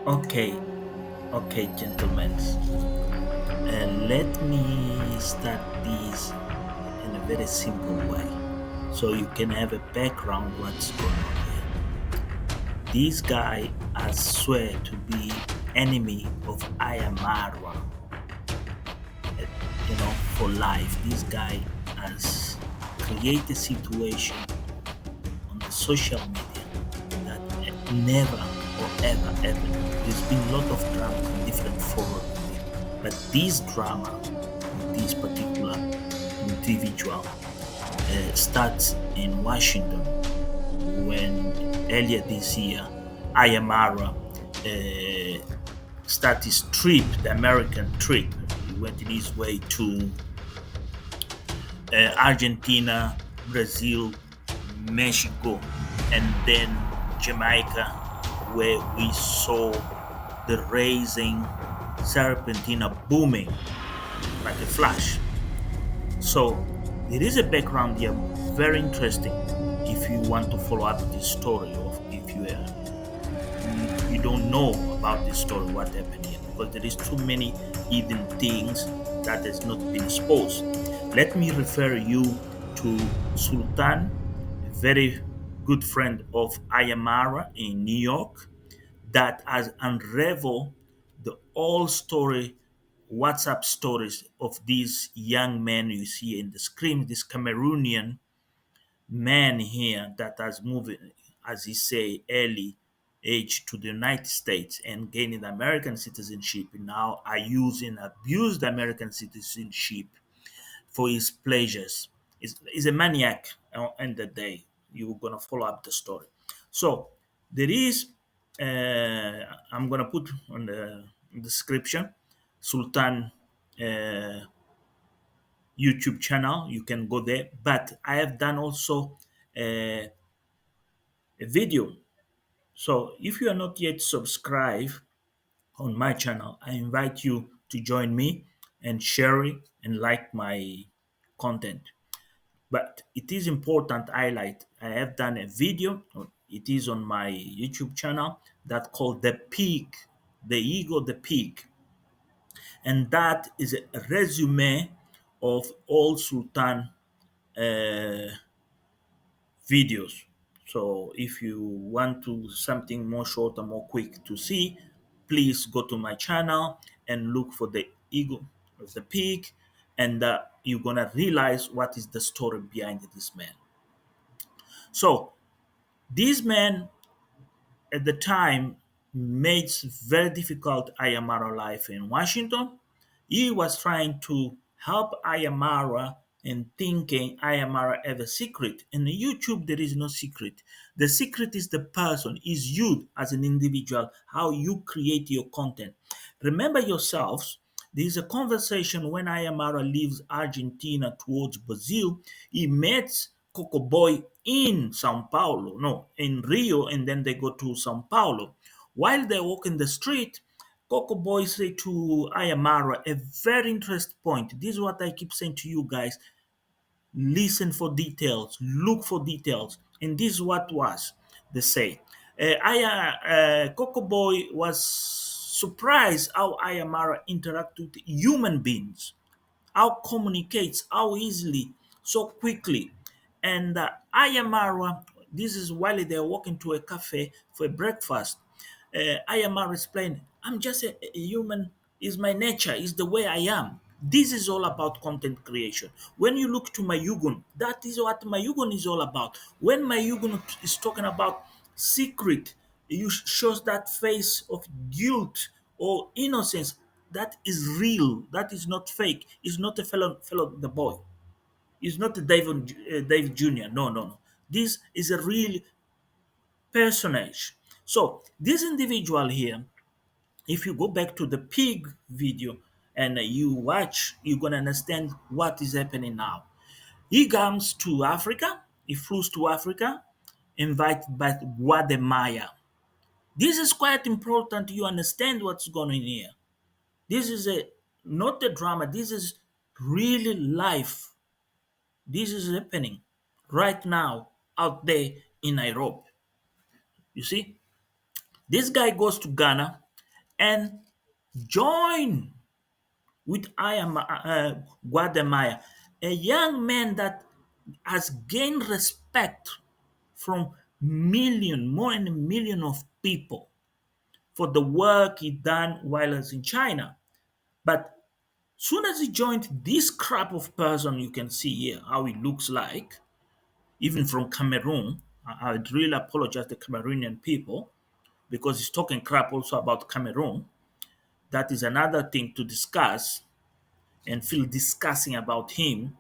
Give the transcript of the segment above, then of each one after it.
Okay, okay, gentlemen. Let me start this in a very simple way so you can have a background what's going on here. This guy, I swear to be enemy of Ayamarwa, for life. This guy has created a situation on the social media that never or ever. There's been a lot of drama in different forums, but this drama with this particular individual starts in Washington when earlier this year Ayamara started his trip, the American trip. He went in his way to Argentina, Brazil, Mexico, and then Jamaica, where we saw the raising Serpentina booming like a flash. So there is a background here, very interesting. If you want to follow up this story, or if you don't know about this story, what happened here, because there is too many hidden things that has not been exposed. Let me refer you to Sultan, a very good friend of Ayamara in New York, that has unraveled the whole story, WhatsApp stories of these young men you see in the screen, this Cameroonian man here that has moved, as he say, early age to the United States and gaining American citizenship. Now are using abused American citizenship for his pleasures. He's a maniac on the day. You're gonna follow up the story. So there is I'm gonna put on the description Sultan YouTube channel. You can go there. But I have done also a video. So if you are not yet subscribed on my channel, I invite you to join me and share it and like my content. But it is important to highlight I have done a video, it is on my YouTube channel, that called The Peak, The Ego, The Peak. And that is a resume of all Sultan uh, videos. So if you want to something more short and more quick to see, please go to my channel and look for the ego of the pig, and you're gonna realize what is the story behind this man. So this man at the time made it very difficult Ayamara life in Washington. He was trying to help Ayamara and thinking Ayamara have a secret. In YouTube, there is no secret. The secret is the person, is you as an individual, how you create your content. Remember yourselves. There is a conversation when Ayamara leaves Argentina towards Brazil. He met Coco Boy in Sao Paulo, no, in Rio, and then they go to Sao Paulo. While they walk in the street, Coco Boy say to Ayamara a very interesting point. This is what I keep saying to you guys. Listen for details, look for details. And this is what was they say. Coco Boy was surprised how Ayamara interact with human beings, how communicates, how easily, so quickly. And Ayamara, this is while they're walking to a cafe for breakfast. Ayamara explained, I'm just a human, is my nature, is the way I am. This is all about content creation. When you look to Mayugun, that is what Mayugun is all about. When Mayugun is talking about secret, you shows that face of guilt or innocence. That is real. That is not fake. It's not a fellow the boy. It's not a Dave Jr. No, no, no. This is a real personage. So this individual here, if you go back to the pig video and you watch, you're gonna understand what is happening now. He comes to Africa. He flew to Africa, invited by Guatemala. This is quite important. You understand what's going on here. This is a not a drama. This is really life. This is happening right now out there in Nairobi. You see, this guy goes to Ghana. and join with Guatemala, a young man that has gained respect from more than a million of people for the work he done while he was in China. But soon as he joined this crop of person, you can see here how he looks like, even from Cameroon. I'd really apologize to Cameroonian people because he's talking crap also about Cameroon. That is another thing to discuss and feel discussing about him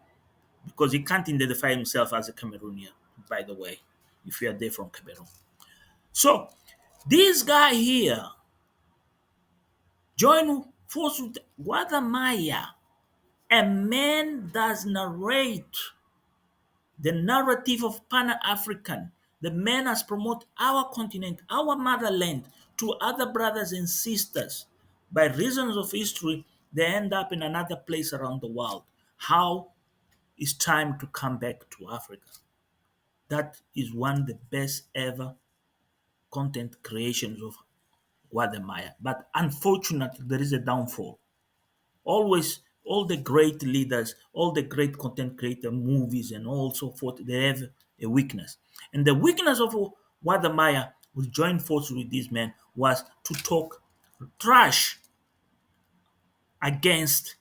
because he can't identify himself as a Cameroonian, by the way, if you are there from Cameroon. So this guy here joined force with Guadamaya, a man does narrate the narrative of Pan-African. The man has promoted our continent, our motherland to other brothers and sisters. By reasons of history, they end up in another place around the world. How it's time to come back to Africa. That is one of the best ever content creations of Guatemala. But unfortunately, there is a downfall. Always, all the great leaders, all the great content creator movies and all so forth, they have a weakness. And the weakness of Guatemala, who joined forces with these men, was to talk trash against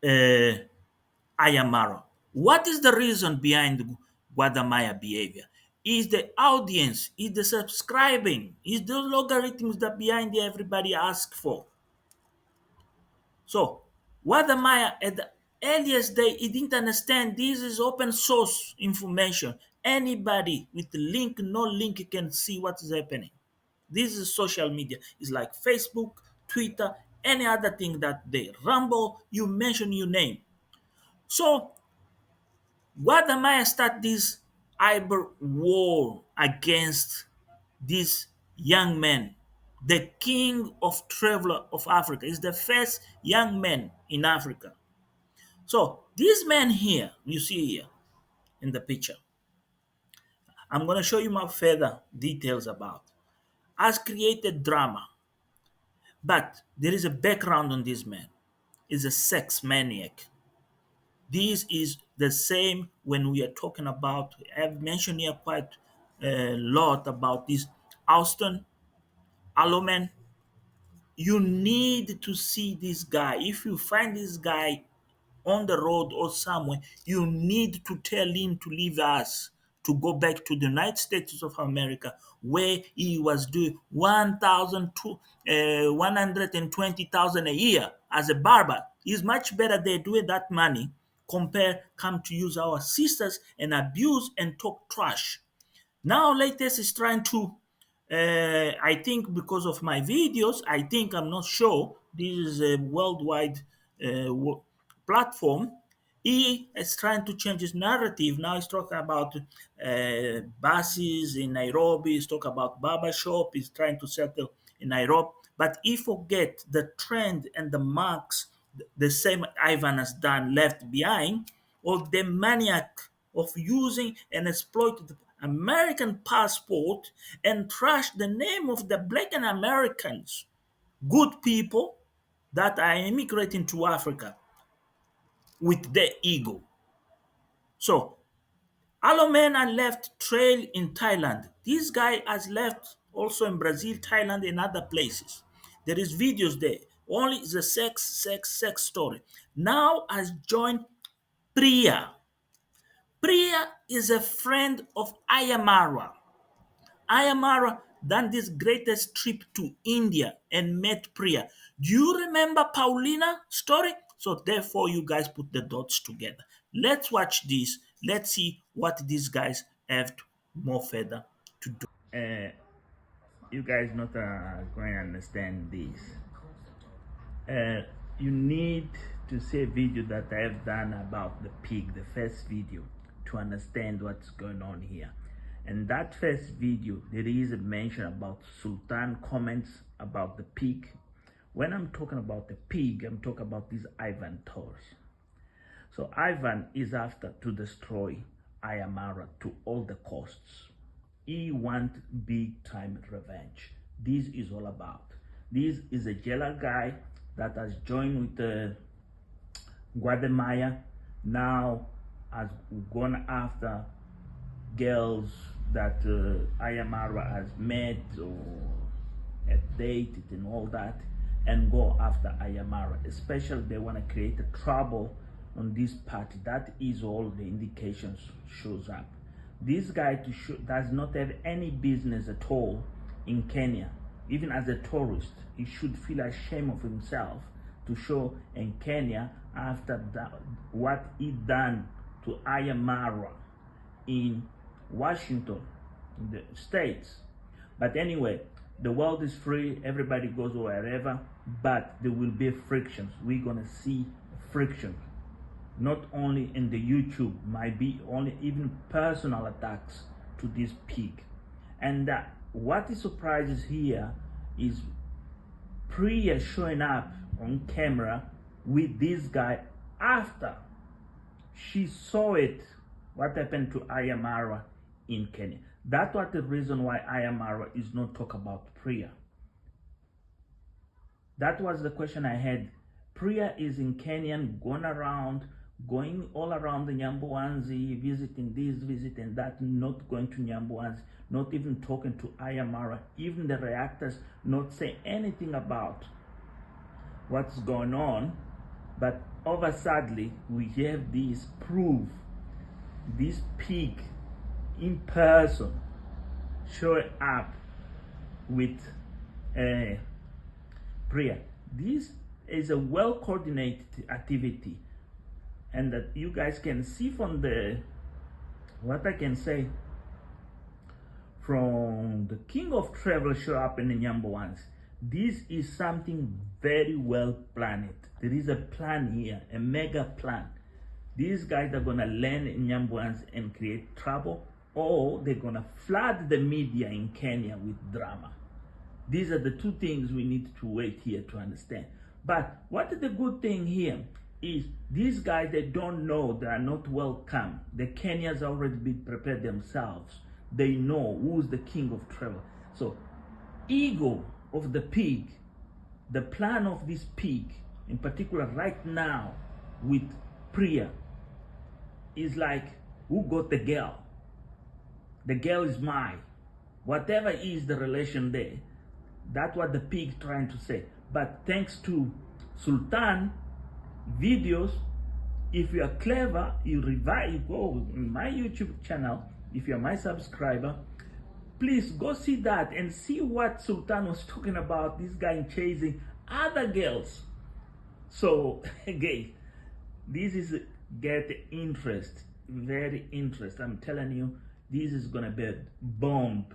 uh, Ayamaro. What is the reason behind Guadamaya behavior? Is the audience, is the subscribing, is the logarithms that behind everybody ask for. So Guadamaya at the earliest day, he didn't understand this is open source information. Anybody with the link, no link can see what is happening. This is social media. It's like Facebook, Twitter, any other thing that they rumble, you mention your name. So Guatemala start this cyber war against this young man. The king of traveler of Africa is the first young man in Africa. So this man here, you see here in the picture, I'm going to show you more further details about, has created drama. But there is a background on this man. He's a sex maniac. This is the same when we are talking about, I've mentioned here quite a lot about this Austin Alloman. You need to see this guy. If you find this guy on the road or somewhere, you need to tell him to leave us to go back to the United States of America, where he was doing 120,000 a year as a barber. It's much better they doing that money compare come to use our sisters and abuse and talk trash. Now latest is trying to, I think because of my videos, I think I'm not sure. This is a worldwide platform. He is trying to change his narrative. Now he's talking about buses in Nairobi. He's talking about barber shop. He's trying to settle in Nairobi. But he forget the trend and the marks the same Ivan has done left behind, or the maniac of using and exploit the American passport and trash the name of the black and Americans, good people that are immigrating to Africa with their ego. So Alomena left trail in Thailand. This guy has left also in Brazil, Thailand, and other places. There is videos there. Only the sex story. Now has joined Priya. Priya is a friend of Ayamara. Ayamara done this greatest trip to India and met Priya. Do you remember Paulina story? So therefore you guys put the dots together. Let's watch this. Let's see what these guys have more further to do. You guys not going to understand this. You need to see a video that I have done about the pig, the first video, to understand what's going on here. And that first video, there is a mention about Sultan comments about the pig. When I'm talking about the pig, I'm talking about this Ivan Torres. So Ivan is after to destroy Ayamara to all the costs. He wants big time revenge. This is all about. This is a jailer guy that has joined with Guatemala, now has gone after girls that Ayamara has met or have dated and all that, and go after Ayamara. Especially they want to create a trouble on this party. That is all the indications shows up. This guy does not have any business at all in Kenya. Even as a tourist, he should feel ashamed of himself to show in Kenya after what he done to Ayamara in Washington, in the States. But anyway, the world is free, everybody goes wherever, but there will be frictions. We're gonna see friction, not only in the YouTube, might be only even personal attacks to this pig. And what is surprises here is Priya showing up on camera with this guy after she saw it, what happened to Ayamara in Kenya. That was the reason why Ayamara is not talk about Priya. That was the question I had. Priya is in Kenya, going all around the Nyamboanzi, visiting this, visiting that, not going to Nyamboanzi, not even talking to Ayamara, even the reactors not say anything about what's going on. But over sadly, we have this proof, this pig in person showing up with Priya. This is a well-coordinated activity, and that you guys can see from the, what I can say, from the king of travel show up in the Nyamboans. This is something very well planned. There is a plan here, a mega plan. These guys are gonna land in Nyamboans and create trouble, or they're gonna flood the media in Kenya with drama. These are the two things we need to wait here to understand. But what is the good thing here is these guys, they don't know, they are not welcome. The Kenyans already been prepared themselves. They know who's the king of travel. So ego of the pig, the plan of this pig in particular right now with Priya is like, who got the girl? The girl is mine. Whatever is the relation there, that's what the pig trying to say. But thanks to Sultan videos, if you are clever, you go on my YouTube channel. If you're my subscriber, please go see that and see what Sultan was talking about, this guy chasing other girls. So again, this is get interest, very interest. I'm telling you, this is gonna be a bomb.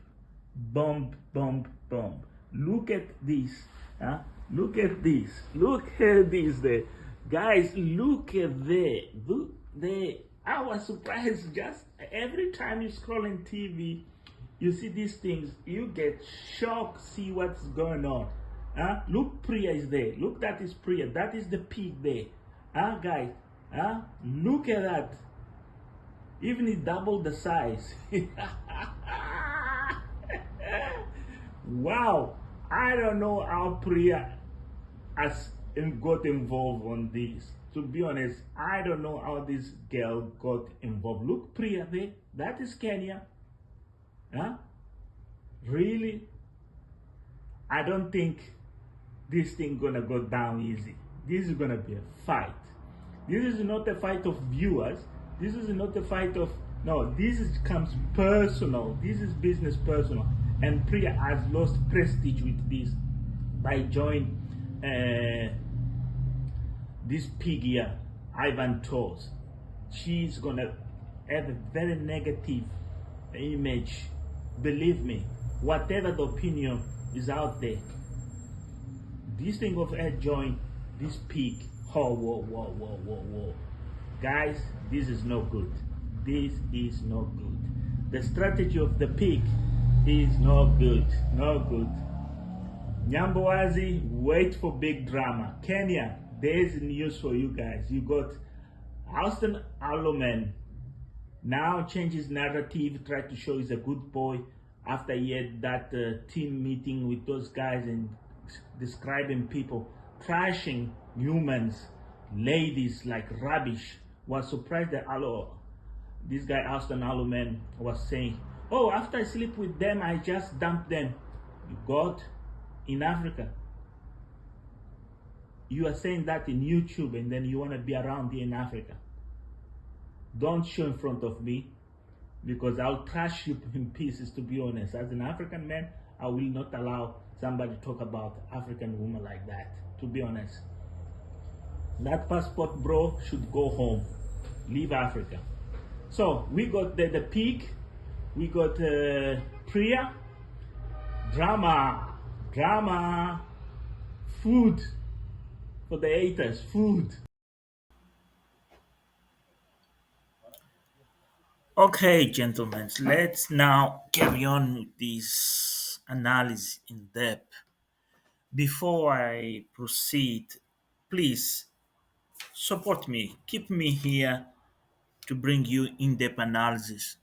Look at this, huh? Look at this, look at this there. Guys, look at there, look there. I was surprised, just every time you scroll in TV, you see these things, you get shocked, see what's going on. Look, Priya is there. Look, that is Priya. That is the pig there. Guys, look at that. Even it doubled the size. Wow. I don't know how Priya has got involved on this. To be honest, I don't know how this girl got involved. Look, Priya there. That is Kenya. Really? I don't think this thing gonna go down easy. This is gonna be a fight. This is not a fight of viewers. This is not a fight of, no, this comes personal. This is business personal. And Priya has lost prestige with this by joining this pig here, Ivan Toes. She's gonna have a very negative image. Believe me, whatever the opinion is out there, this thing of her join this pig, whoa. Guys, this is no good. This is no good. The strategy of the pig is no good. Nyamboazi, wait for big drama. Kenya, there's news for you guys. You got Austin Alloman now changes narrative, try to show he's a good boy after he had that team meeting with those guys and describing people trashing humans, ladies like rubbish. Was surprised that this guy Austin Alluman was saying, "Oh, after I sleep with them, I just dump them." God, in Africa, you are saying that in YouTube, and then you want to be around here in Africa. Don't show in front of me, because I'll trash you in pieces, to be honest. As an African man, I will not allow somebody to talk about African woman like that, to be honest. That passport bro should go home, leave Africa. So we got the pig, we got Priya, drama, food for the haters, food. Okay, gentlemen, let's now carry on with this analysis in depth. Before I proceed, please support me, keep me here to bring you in depth analysis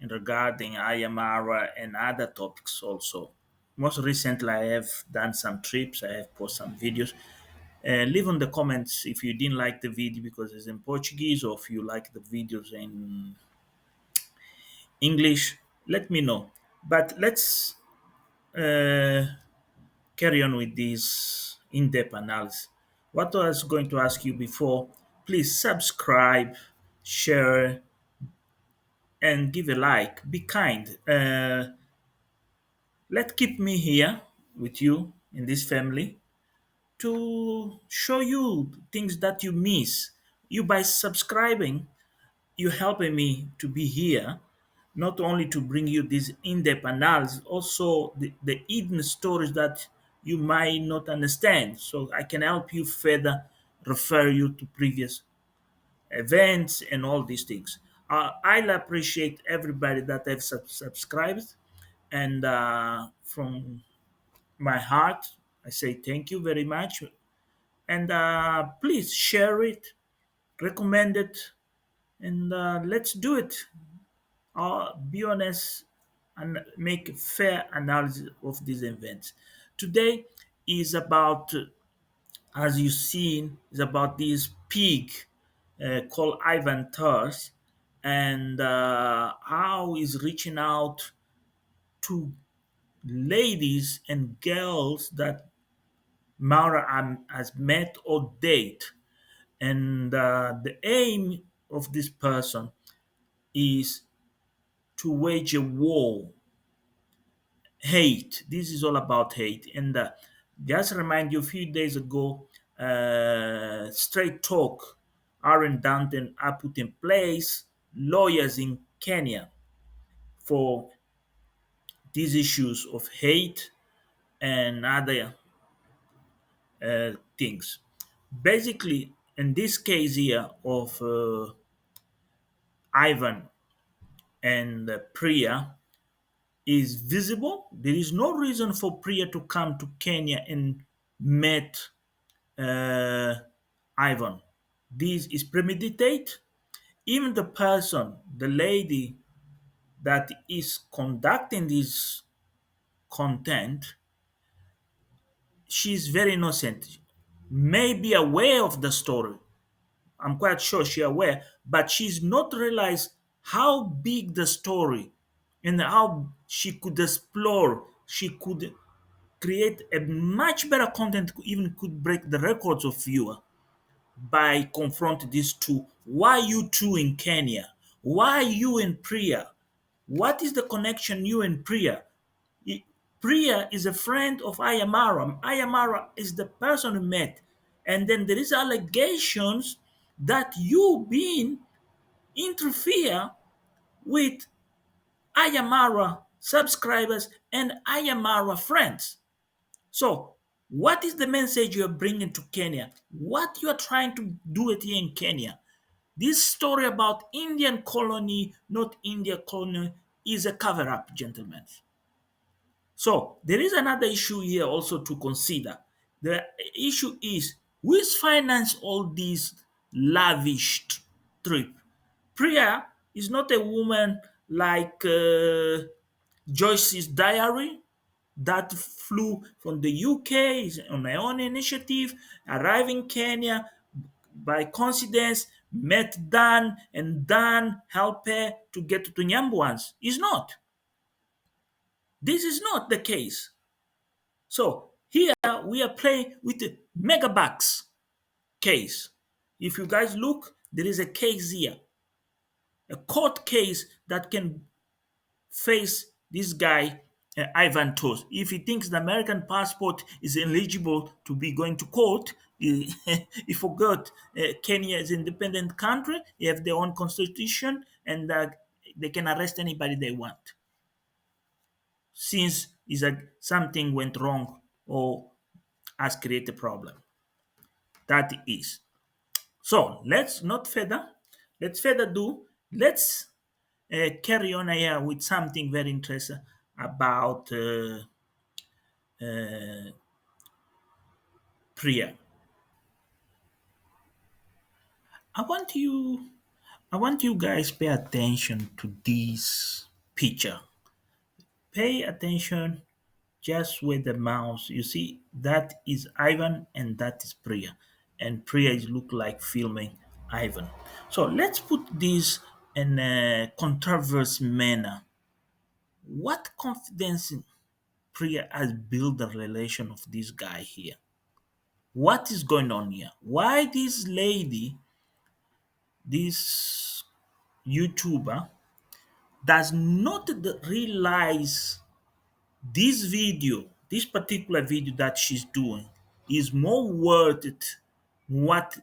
in regarding Ayamara and other topics also. Most recently, I have done some trips, I have posted some videos. Leave on the comments if you didn't like the video because it's in Portuguese, or if you like the videos in English, let me know. But let's uh, carry on with this in-depth analysis. What I was going to ask you before, please subscribe, share, and give a like. Be kind. Let keep me here with you in this family to show you things that you miss. You by subscribing, you helping me to be here, not only to bring you this in-depth analysis, also the hidden stories that you might not understand. So I can help you further, refer you to previous events and all these things. I'll appreciate everybody that have subscribed, and from my heart, I say thank you very much. And please share it, recommend it, and let's do it. Be honest and make a fair analysis of these events. Today is about, as you've seen, is about this pig called Ivan Tars, and how he's reaching out to ladies and girls that Maura has met or date. And the aim of this person is to wage a war, hate. This is all about hate. And just remind you, a few days ago, Straight Talk, Aaron Danton, are put in place lawyers in Kenya for these issues of hate and other things. Basically, in this case here of Ivan and Priya, is visible. There is no reason for Priya to come to Kenya and meet uh, Ivan. This is premeditated. Even the person, the lady that is conducting this content, she's very innocent. May be aware of the story. I'm quite sure she's aware, but she's not realized how big the story and how she could explore. She could create a much better content, even could break the records of viewer by confront these two. Why you two in Kenya? Why you in Priya? What is the connection you and Priya? Priya is a friend of Ayamara. Ayamara is the person who met. And then there is allegations that you been interfere with Ayamara subscribers and Ayamara friends. So, what is the message you're bringing to Kenya? What you are trying to do it here in Kenya? This story about Indian colony, not India colony, is a cover up, gentlemen. So, there is another issue here also to consider. The issue is who is finance all these lavish trip? Priya is not a woman like Joyce's diary. that flew from the UK on my own initiative, arrived in Kenya by coincidence, met Dan, and Dan helped her to get to Nyambwans. Is not. This is not the case. So here we are playing with the megabucks case. If you guys look, there is a case here, a court case that can face this guy, Ivan Toast. If he thinks the American passport is eligible to be going to court, he forgot Kenya is an independent country. They have their own constitution, and they can arrest anybody they want. Since is that something went wrong or has created a problem. That is. So let's not further. Let's further do. Let's carry on here with something very interesting about uh, prayer. I want you, I want you guys pay attention to this picture. Pay attention just with the mouse. You see, that is Ivan and that is Priya. And Priya is look like filming Ivan. So let's put this in a controversial manner. What confidence Priya has built the relation of this guy here? What is going on here? Why this lady, this YouTuber, does not realize this video, this particular video that she's doing, is more worth it what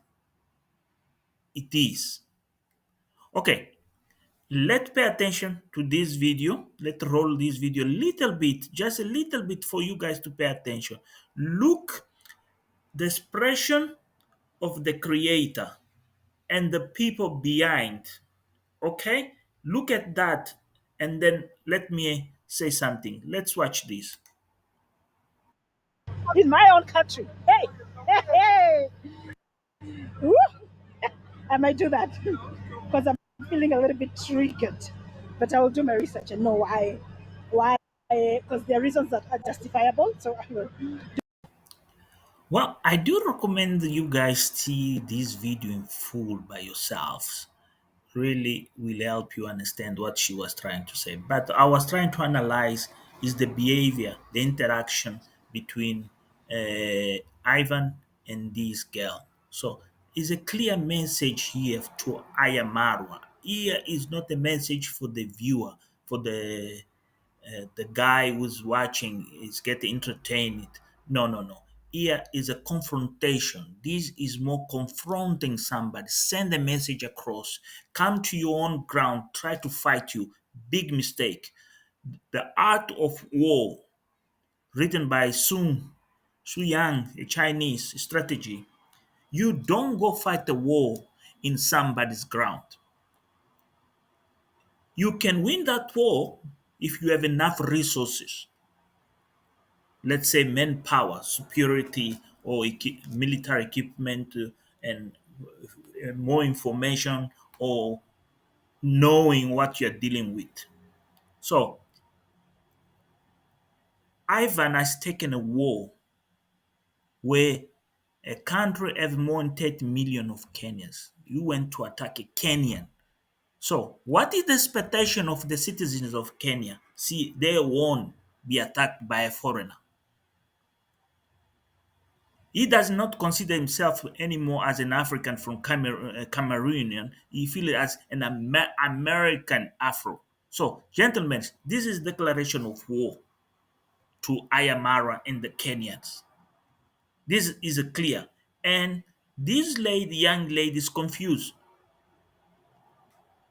it is. Okay, let's pay attention to this video. Let's roll this video a little bit, just a little bit for you guys to pay attention. Look the expression of the creator and the people behind. Okay, look at that, and then let me say something. Let's watch this. in my own country. Hey, hey, hey. Woo! I might do that because I'm feeling a little bit triggered. But I will do my research and know why, because there are reasons that are justifiable. So I will. Well, I do recommend you guys see this video in full by yourselves. Really will help you understand what she was trying to say. But I was trying to analyze is the behavior, the interaction between Ivan and this girl. So it's a clear message here to Ayamarwa. Here is not a message for the viewer, for the guy who's watching is getting entertained. No, no, no. Here is a confrontation. This is more confronting somebody. Send a message across. Come to your own ground. Try to fight you. Big mistake. The Art of War, written by Su Yang, a Chinese strategy. You don't go fight a war in somebody's ground. You can win that war if you have enough resources, let's say manpower, superiority, or military equipment, and more information, or knowing what you're dealing with. So Ivan has taken a war where a country has more than 30 million of Kenyans. You went to attack a Kenyan. So what is the expectation of the citizens of Kenya? See, they won't be attacked by a foreigner. He does not consider himself anymore as an African from Cameroonian. He feels as an American Afro. So, gentlemen, this is declaration of war to Ayamara and the Kenyans. This is a clear. And this lady, young lady, is confused.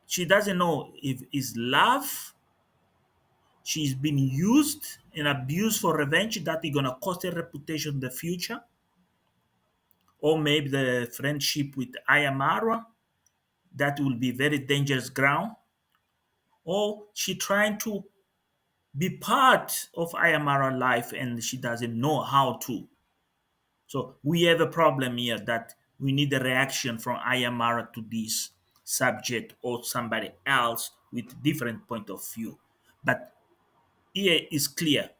She doesn't know if it's love. She's been used and abused for revenge that is gonna cost her reputation in the future, or maybe the friendship with Ayamara that will be very dangerous ground, or she trying to be part of Ayamara life and she doesn't know how to. So we have a problem here that we need a reaction from Ayamara to this subject or somebody else with different point of view. But here is clear.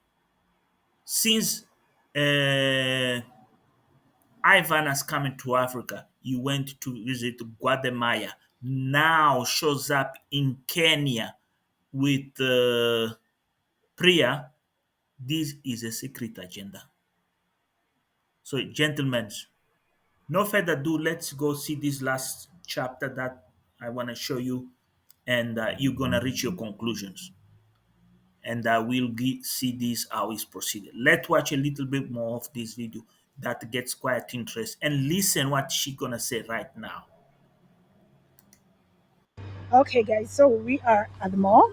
Since uh, Ivan has come to Africa, he went to visit Guatemala. Now shows up in Kenya with Priya. This is a secret agenda. So, gentlemen, no further ado, let's go see this last chapter that I want to show you, and you're going to reach your conclusions. And we'll see this how it's proceeded. Let's watch a little bit more of this video that gets quite interest and listen what she gonna say right now. Okay, guys, so we are at the mall.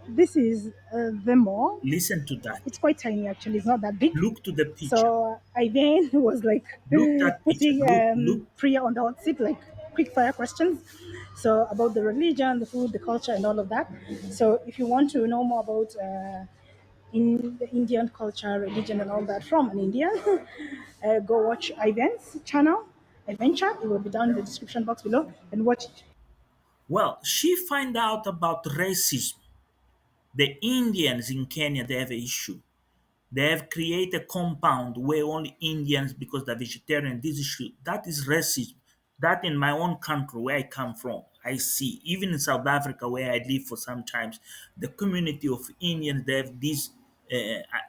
This is the mall. Listen to that. It's quite tiny, actually. It's not that big. Look to the picture. So I then was like Look that picture. putting Look. Priya on the hot seat, like quick fire questions. So about the religion, the food, the culture, and all of that. So if you want to know more about in the Indian culture, religion, and all that from an Indian, go watch Ivan's channel, Adventure. It will be down in the description box below, and watch it. Well, she find out about racism. The Indians in Kenya, they have an issue. They have created a compound where only Indians, because they're vegetarian, this issue. That is racism. That in my own country where I come from, I see. Even in South Africa where I live for some times, the community of Indians, they have this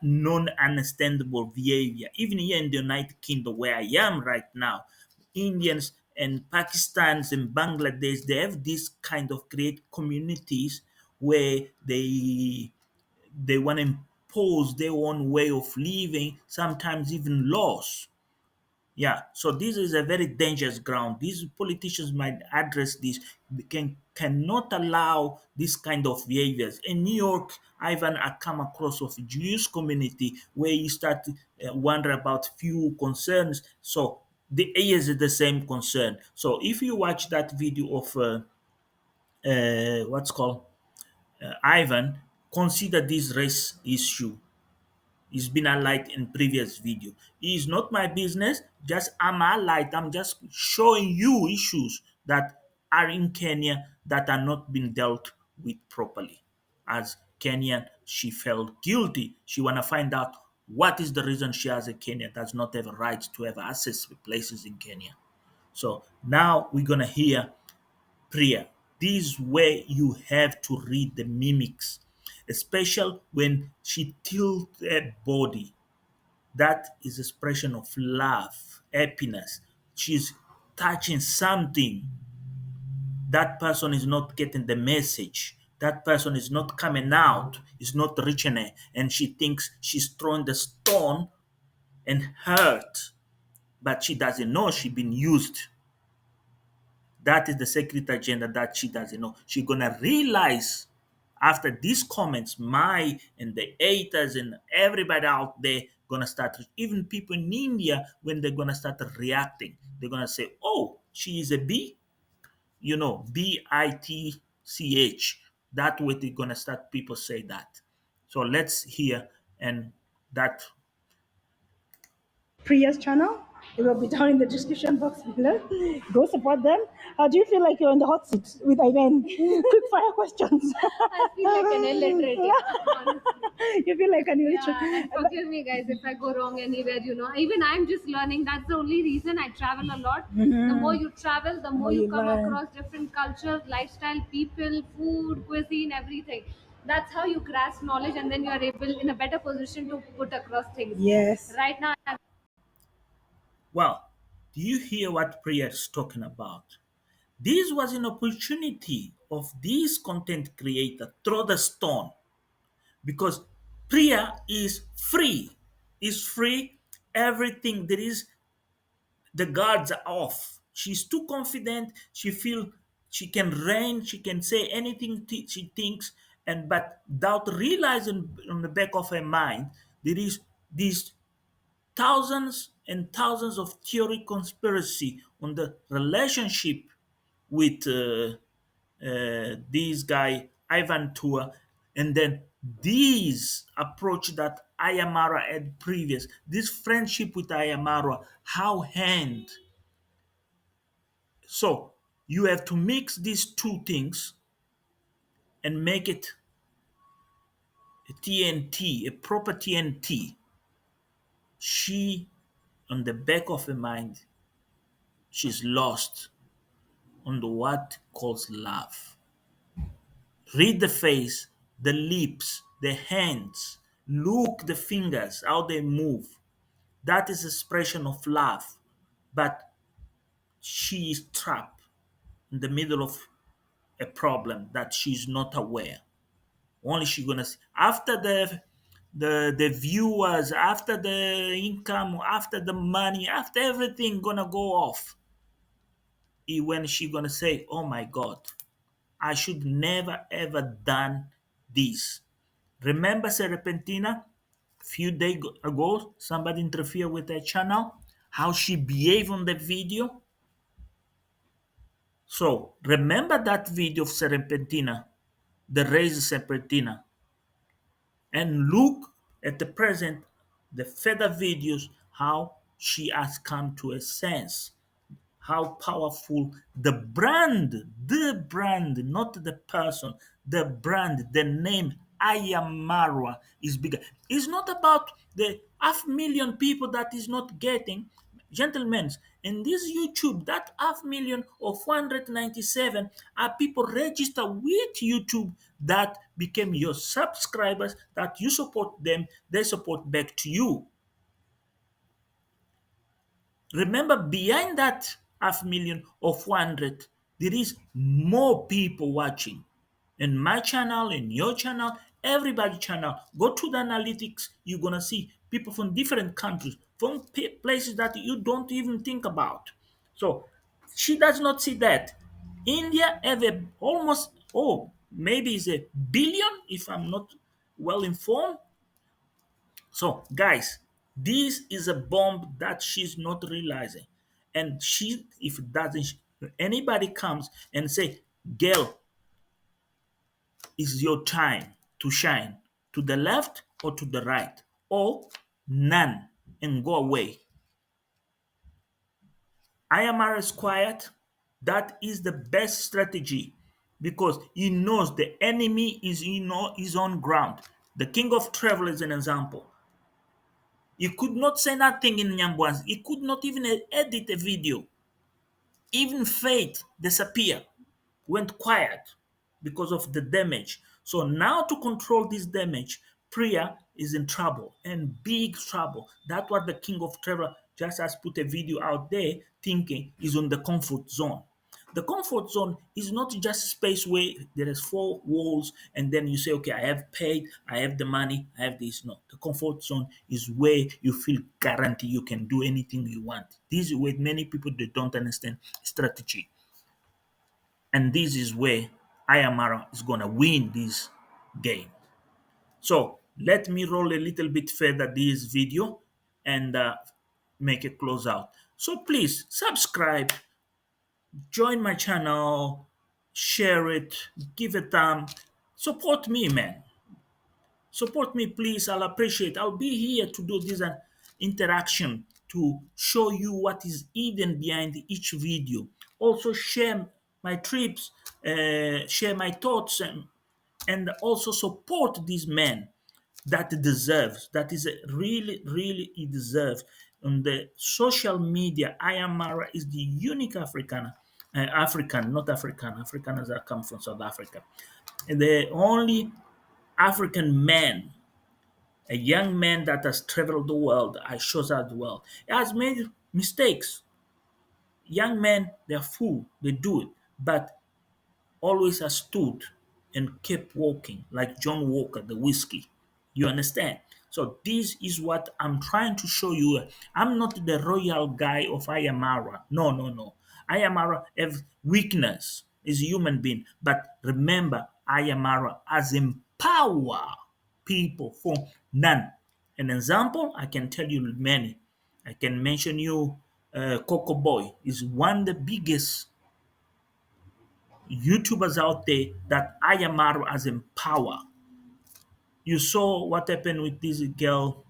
non-understandable behavior. Even here in the United Kingdom where I am right now, Indians and Pakistans and Bangladesh, they have this kind of great communities where they want to impose their own way of living, sometimes even laws. Yeah, so this is a very dangerous ground. These politicians might address this. They cannot allow this kind of behaviors. In New York, Ivan, I come across of Jewish community where you start to wonder about few concerns. So the is the same concern. So if you watch that video of what's called Ivan, consider this race issue. It's been highlighted in previous video. It's not my business. Just I'm highlight. I'm just showing you issues that are in Kenya that are not being dealt with properly. As Kenyan, she felt guilty. She wanna find out what is the reason she as a Kenyan does not have a right to have access to places in Kenya. So now we're gonna hear prayer. This is where you have to read the mimics, especially when she tilts her body. That is expression of love, happiness. She's touching something. That person is not getting the message. That person is not coming out, is not reaching her, and she thinks she's throwing the stone and hurt, but she doesn't know she's been used. That is the secret agenda that she doesn't know. She's gonna realize after these comments, my and the haters and everybody out there gonna start, even people in India, when they're gonna start reacting, they're gonna say, "Oh, she is a B, Bitch." That way they're gonna start people say that. So let's hear and that. Priya's channel. It will be down in the description box below. Go support them. How do you feel like you're in the hot seat with Ivan? Quick fire questions. I feel like an illiterate, honestly. You feel like an Yeah, illiterate. and forgive me, guys, if I go wrong anywhere. Even I'm just learning. That's the only reason I travel a lot. The more you travel, the more you you come learn. across different cultures, lifestyle, people, food, cuisine, everything. That's how you grasp knowledge, and then you are able in a better position to put across things. Yes. Right now, I'm Well, do you hear what prayer is talking about? This was an opportunity of this content creator throw the stone because Priya is free. Is free. Everything there is, the guards are off. She's too confident. She feel she can reign. She can say anything she thinks, and but without realizing on the back of her mind there is these thousands and thousands of theory conspiracy on the relationship with this guy Ivan Tour, and then this approach that Ayamara had previous, this friendship with Ayamara, how hand. So you have to mix these two things and make it a TNT, a proper TNT. She, on the back of her mind, she's lost on the what calls love. Read the face, the lips, the hands, look the fingers, how they move. That is expression of love. But she is trapped in the middle of a problem that she's not aware. Only she gonna see. After the viewers, after the income, after the money, after everything gonna go off, when she gonna say, "Oh my God, I should never ever done this." Remember Serpentina? Few days ago, somebody interfered with her channel. How she behaved on the video. So remember that video of Serpentina, the raised Serpentina, and look at the present, the further videos, how she has come to a sense, how powerful the brand, not the person, the brand, the name Ayamara is bigger. It's not about the half million people that is not getting. Gentlemen, in this YouTube, that half million or 497 are people registered with YouTube that became your subscribers, that you support them, they support back to you. Remember, behind that half million or 400, there is more people watching. In my channel, in your channel, everybody channel. Go to the analytics, you're gonna see people from different countries, from places that you don't even think about. So she does not see that. India have a almost, oh, maybe it's a billion if I'm not well informed. So, guys, this is a bomb that she's not realizing. And she, if it doesn't, anybody comes and say, girl, it's your time to shine to the left or to the right, or none, and go away. IMR is quiet. That is the best strategy because he knows the enemy is is on ground. The king of travel is an example. He could not say nothing in Nyambwas. He could not even edit a video. Even faith disappeared, went quiet because of the damage. So now to control this damage, Priya is in trouble and big trouble. That's what the king of terror just has put a video out there thinking is on the comfort zone. The comfort zone is not just a space where there is four walls and then you say, okay, I have paid, I have the money, I have this. No, the comfort zone is where you feel guaranteed you can do anything you want. This is where many people they don't understand strategy. And this is where Ayamara is gonna win this game. So let me roll a little bit further this video and make a close out. So please subscribe, join my channel, share it, give a thumb, support me, man. Support me, please. I'll appreciate. I'll be here to do this interaction to show you what is hidden behind each video. Also, share my trips, share my thoughts, and also support these men that deserves. That is really, really he deserves. On the social media, Ayamara is the unique African, African, not African. Afrikaners that come from South Africa. And the only African man, a young man that has traveled the world, I shows out the world. He has made mistakes. Young men, they're fool, they do it, but always has stood and kept walking like John Walker, the whiskey. You understand? So this is what I'm trying to show you. I'm not the royal guy of Ayamara. No, no, no. Ayamara have weakness. Is a human being. But remember, Ayamara has empower people from none. An example, I can tell you many. I can mention you Coco Boy is one of the biggest YouTubers out there that Ayamaro has empowered. You saw what happened with this girl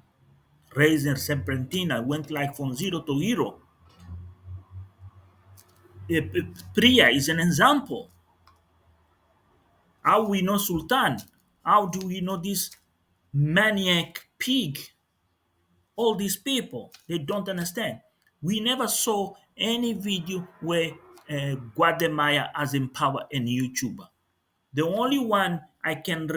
raising Serpentina, went like from zero to hero. Priya is an example. How we know Sultan? How do we know this maniac pig. All these people, they don't understand. We never saw any video where Guatemala has empowered a YouTuber. The only one I can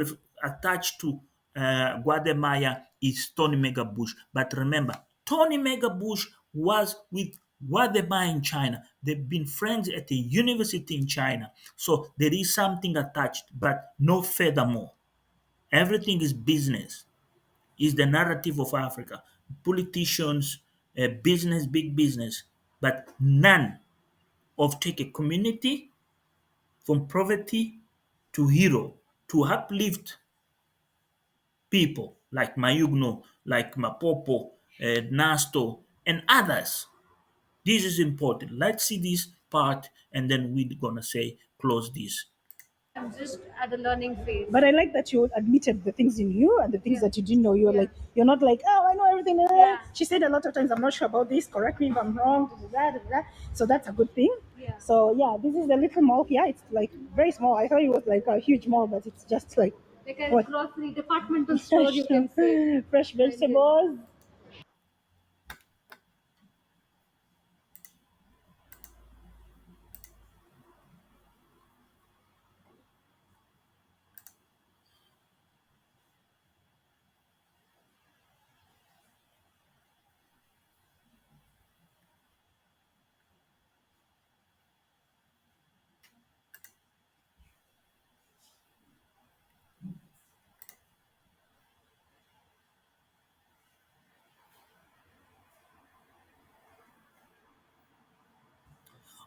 attach to Guatemala is Tony Megabush. But remember, Tony Megabush was with Guatemala in China. They've been friends at a university in China. So there is something attached, but no furthermore. Everything is business, is the narrative of Africa. Politicians, business, big business, but none of take a community from poverty to hero, to uplift people like Mayugno, like Mapopo, Nasto, and others. This is important. Let's see this part, and then we're gonna say close this. I'm just at the learning phase. But I like that you admitted the things you knew and the things Yeah. that you didn't know. You're Yeah. like, you're not like, oh, I know everything. Yeah. She said a lot of times, I'm not sure about this. Correct me if I'm wrong. So that's a good thing. Yeah. So yeah, this is a little mall. Yeah, it's like very small. I thought it was like a huge mall, but it's just like Like a what? grocery departmental store, you can say. Fresh vegetables.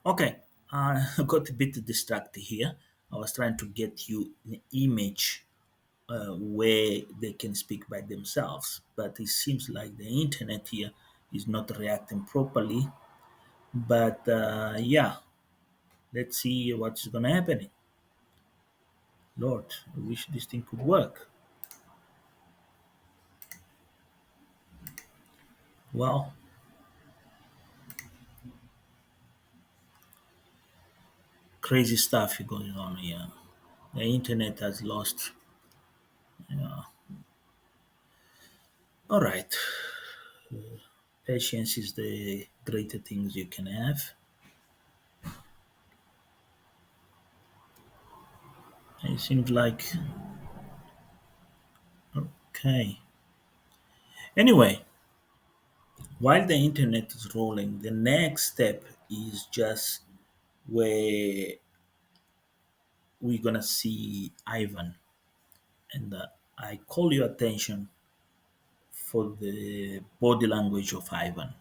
Okay, I got a bit distracted here. I was trying to get you an image where they can speak by themselves, but it seems like the internet here is not reacting properly. But yeah, let's see what's gonna happen. Lord, I wish this thing could work. Well, crazy stuff going on here. The internet has lost. Yeah. All right. Patience is the greater things you can have. It seems like okay. Anyway, while the internet is rolling, the next step is just where we're gonna see Ivan, and I call your attention for the body language of Ivan.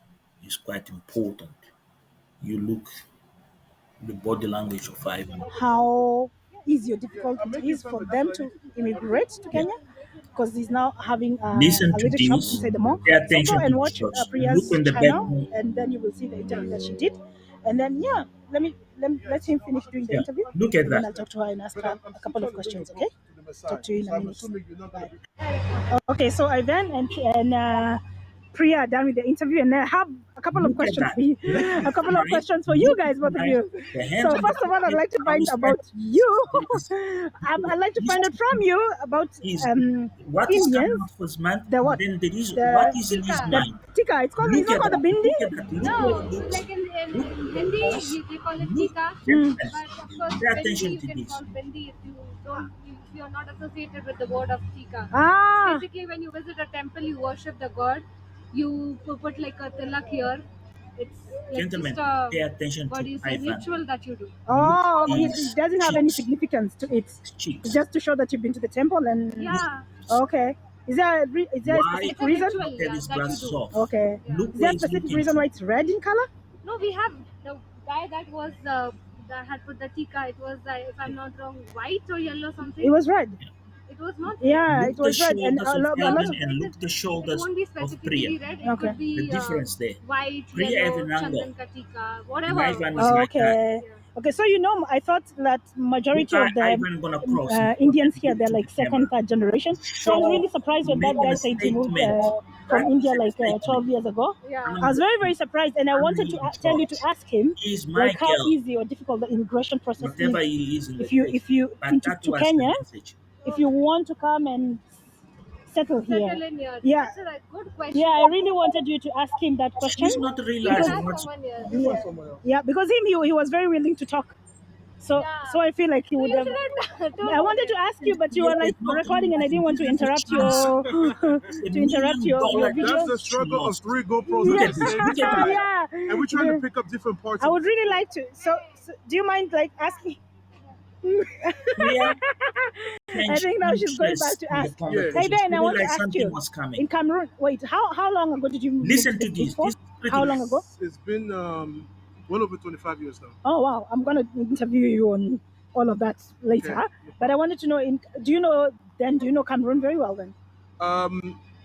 It's quite important. You look the body language of Ivan. How easy or difficult it is for them to immigrate to Yeah. Kenya because he's now having Listen a to little shop this. inside the mall. Pay So go attention to and the watch shots. Look Priya's on the channel, background. and then you will see the interview that she did. And then yeah, let him finish doing the Yeah. interview, Look at and then that. I'll talk to her and ask her a couple of questions. Okay? Talk to you in a minute. Bye. Okay, so Ivan and Priya are done with the interview, and I have a couple of Look at questions that. for you. Look A couple of smile. questions for you Look guys, both of smile. you. The hands So on the first of all, I'd pocket. like to How find is about you. Is I'd like to is find out from you about is what is coming Indians. out of his mind? The what? Then there is what The is in his Tika. the mind. tika. It's Look not at called the that. bindi. Look at that. Look where No, it looks. like in Look Hindi, close. they call it Look. tika. Mm. Gentlemen, But of course, pay bindi attention you to can this. call bindi if you don't, if you're not associated with the word of tika. Ah, Basically, when you visit a temple, you worship the god. You put like a tilak here. It's like just Gentlemen, a pay attention what to do you say Ivan. ritual that you do. Look oh, okay. So it his doesn't have any cheeks. significance to it. His It's cheeks. just to show that you've been to the temple and Look. Yeah, okay. Is there a Why specific it's a reason? ritual, not have yeah, his that you glasses do. off? Okay. Yeah. Look Is where there a he's specific looking reason why to. it's red in color? No, we have the guy that was that had put the tika. It was if I'm not wrong, white or yellow something. It was red. It was not red. Yeah, it Look the was red, and shoulders of a lot No, Ivan of. and it is. look the It shoulders won't be of Priya. specifically red. It Okay. could The be difference there. white, Priya have yellow, an angle chandan katika, and whatever. Ivan is Whatever. like that. Okay. Yeah. Okay, so I thought that Look majority how of the Ivan gonna cross in front Indians and here look they're to the like second, camera. third generation. So I was Show really surprised when that making guy a said he moved statement. from That India is a like 12 statement. years ago. Yeah. I was very very surprised, and I wanted to I'm in tell you to charge. ask him He's my like how girl, easy or difficult the immigration process whatever is he is in the if you text. if you But into that to was the Kenya message. if you want to come and settle here? settle in here? Yeah. That's a good Yeah, question. I really wanted you to ask him that question. She's not We can Because realizing ask what's. someone here. yeah, because he was very willing to talk. So Yeah. so I feel like he So would you have. should have told I him. wanted to ask you, but you Yeah, were like it's not recording, and I didn't realizing want this to is a interrupt chance. your It's a to interrupt million your dollar video. That's the chance she struggle of lost. three GoPros Look at Yeah, the at this. same Look at this. time. yeah. And we're trying to pick up different parts I of would it. really like to. So do you mind like asking? Priya I changed think now she's going back interest to in the ask. Yeah. Hey conversation. Ben, She I want to realized ask something you. was In coming. Cameroon, wait, how long ago did you move to Listen the to States this. for? This is pretty How long nice. ago? It's been well over 25 years now. Oh wow, I'm gonna interview you on all of that later. Okay. No But I problem. wanted to know, do you know Cameroon very well then?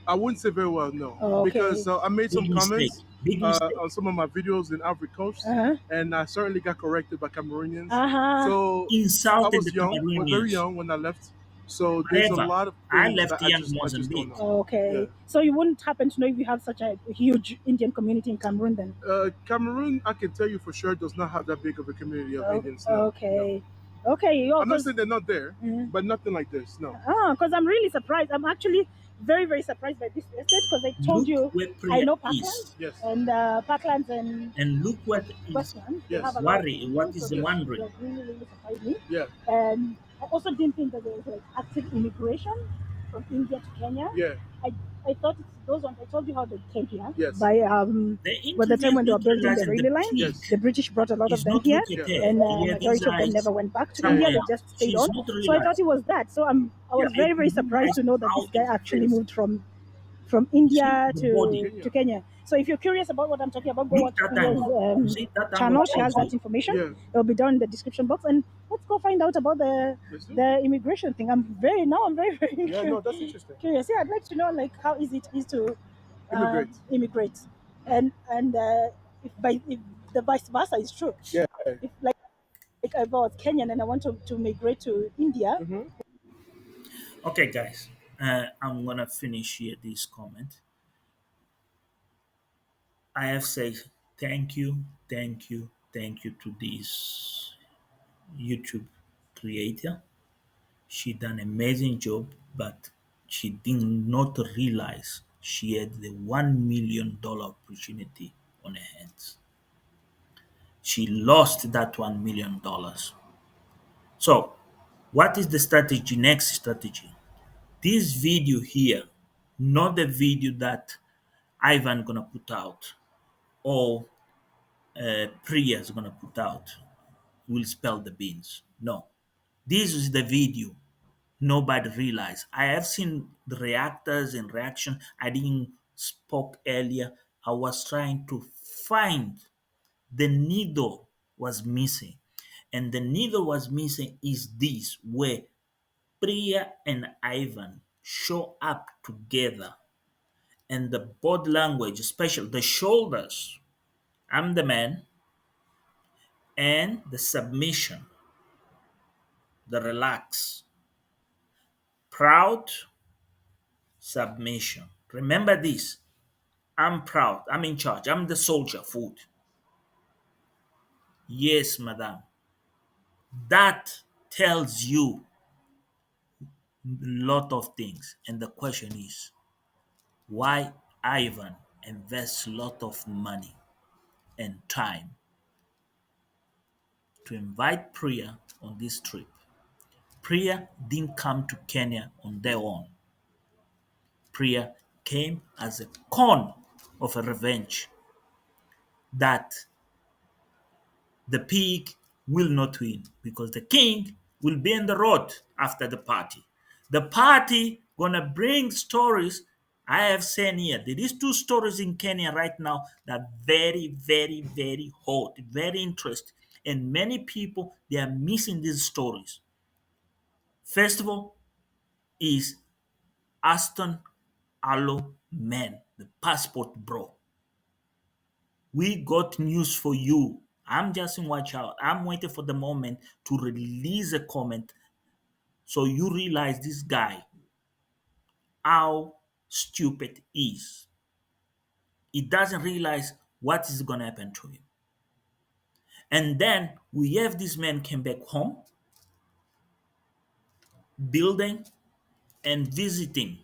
I wouldn't say very well, no, Oh, okay. because I made some Big mistake. comments Big mistake. on some of my videos in Ivory Coast, Uh-huh. and I certainly got corrected by Cameroonians. Uh-huh. So I Insulted the was young, very Cameroonians. young when I left. So there's a However, lot of I things left that young I just don't Mozambique. know. Yeah. Okay. So you wouldn't happen to know if you have such a huge Indian community in Cameroon then? Cameroon, I can tell you for sure, does not have that big of a community of Oh, Indians. No, no. okay. Okay, I'm not because saying they're not there, but nothing like this. No. I'm really surprised. I'm actually very, very surprised by this estate because I told Look you where I prayer know Parklands is. Yes. and Parklands and And look what is Westlands. They have Yes. a lot of worry. What Indians, so is this Yes. wondering? like really, really surprised me. Yeah. And I also didn't think that there was like active immigration from India to Kenya. Yeah. I, I thought it's those ones. I told you how they came here Yes. by The the time when they were not building the realizing the railway line. pig Yes. The British brought a lot of is them not here, located Yeah. there. and He had his majority of them eyes never went back to Yeah. India. somewhere They else. just stayed She's on. not So I thought realizing. it was that. So I Yeah, was if very, very you surprised realize to know that how this guy it actually is, moved from see India the body. to Kenya. So if you're curious about what I'm talking about, go Look watch that Priya's angle. You see that angle channel. She has tells that you. information. Yeah. It'll be down in the description box. And let's go find out about Let's do it. the immigration thing. I'm very, very Yeah. No, that's interesting. curious. Yeah, I'd like to know like how easy it is to Immigrate. immigrate, and if the vice versa is true. Yeah. If like I was Kenyan and I want to migrate to India. Mm-hmm. Okay, guys. I'm gonna finish here this comment. I have said thank you, thank you, thank you to this YouTube creator. She done amazing job, but she did not realize she had the $1 million opportunity on her hands. She lost that $1 million. So, what is the strategy? Next strategy. This video here, not the video that Ivan gonna put out or Priya's gonna put out, will spell the beans. No, this is the video nobody realized. I have seen the reactors and reaction. I didn't spoke earlier. I was trying to find the needle was missing. And the needle was missing is this where Priya and Ivan show up together and the body language, especially the shoulders. I'm the man, and the submission, the relax, proud, submission. Remember this. I'm proud. I'm in charge. I'm the soldier. Food. Yes, madam. That tells you a lot of things. And the question is, why Ivan invests a lot of money and time to invite Priya on this trip? Priya didn't come to Kenya on their own. Priya came as a con of a revenge that the pig will not win because the king will be on the road after the party. The party gonna bring stories. I have seen here. There is two stories in Kenya right now that very, very, very hot, very interesting, and many people they are missing these stories. First of all, is Aston Allo Man, the passport bro. We got news for you. I'm just in watch out. I'm waiting for the moment to release a comment so you realize this guy, how stupid he is. He doesn't realize what is going to happen to him. And then we have this man came back home, building and visiting.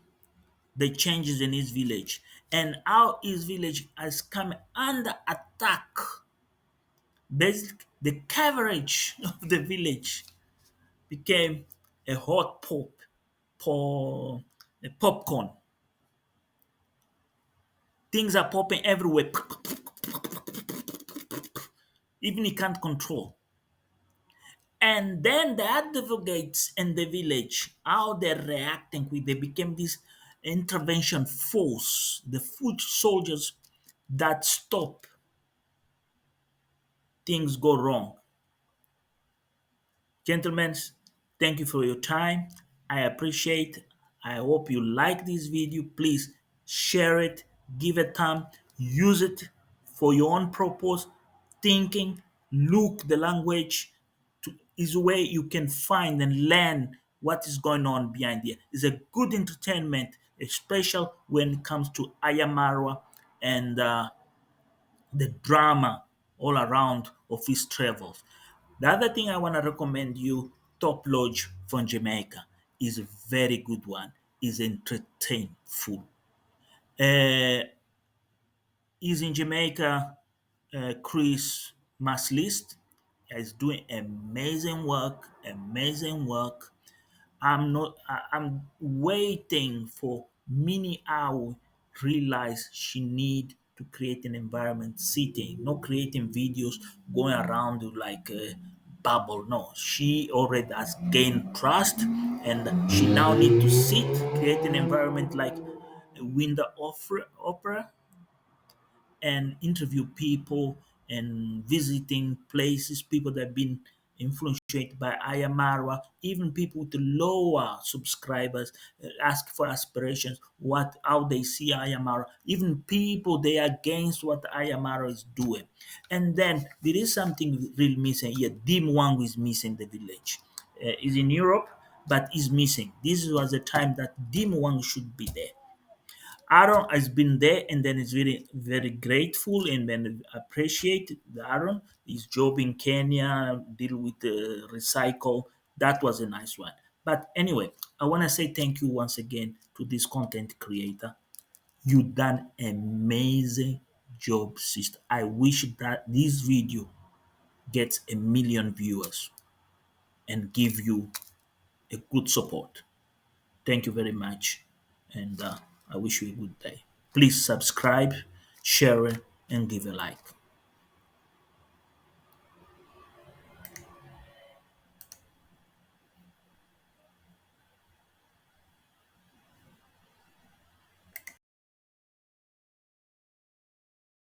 the changes in his village and how his village has come under attack. Basically, the coverage of the village became a hot po- a popcorn. Things are popping everywhere. Even he can't control. And then the advocates in the village, how they're reacting with, they became this intervention force, the foot soldiers that stop things go wrong. Gentlemen, thank you for your time. I appreciate. I hope you like this video. Please share it, give a thumb, use it for your own purpose, thinking, look the language is where you can find and learn what is going on behind here. It's a good entertainment, especially when it comes to Ayamarwa and the drama all around of his travels. The other thing I want to recommend you, Top Lodge from Jamaica, is a very good one. Is entertainful. Uh, is in Jamaica, Chris Maslist is doing amazing work, amazing work. I'm waiting for Minnie Owl realize she need to create an environment sitting, not creating videos going around like a bubble. No, she already has gained trust and she now need to sit, create an environment like Winter Opera and interview people and visiting places, people that have been influenced by Ayamarwa, even people with lower subscribers ask for aspirations, what how they see Ayamarwa, even people they are against what Ayamarwa is doing. And then there is something really missing here. Dim Wang is missing the village. He's in Europe, but he's missing. This was the time that Dim Wang should be there. Aaron has been there and then is very, very grateful and then appreciate the Aaron. His job in Kenya, deal with the recycle. That was a nice one. But anyway, I want to say thank you once again to this content creator. You done amazing job, sister. I wish that this video gets 1 million viewers and give you a good support. Thank you very much, and I wish you a good day. Please subscribe, share it, and give a like.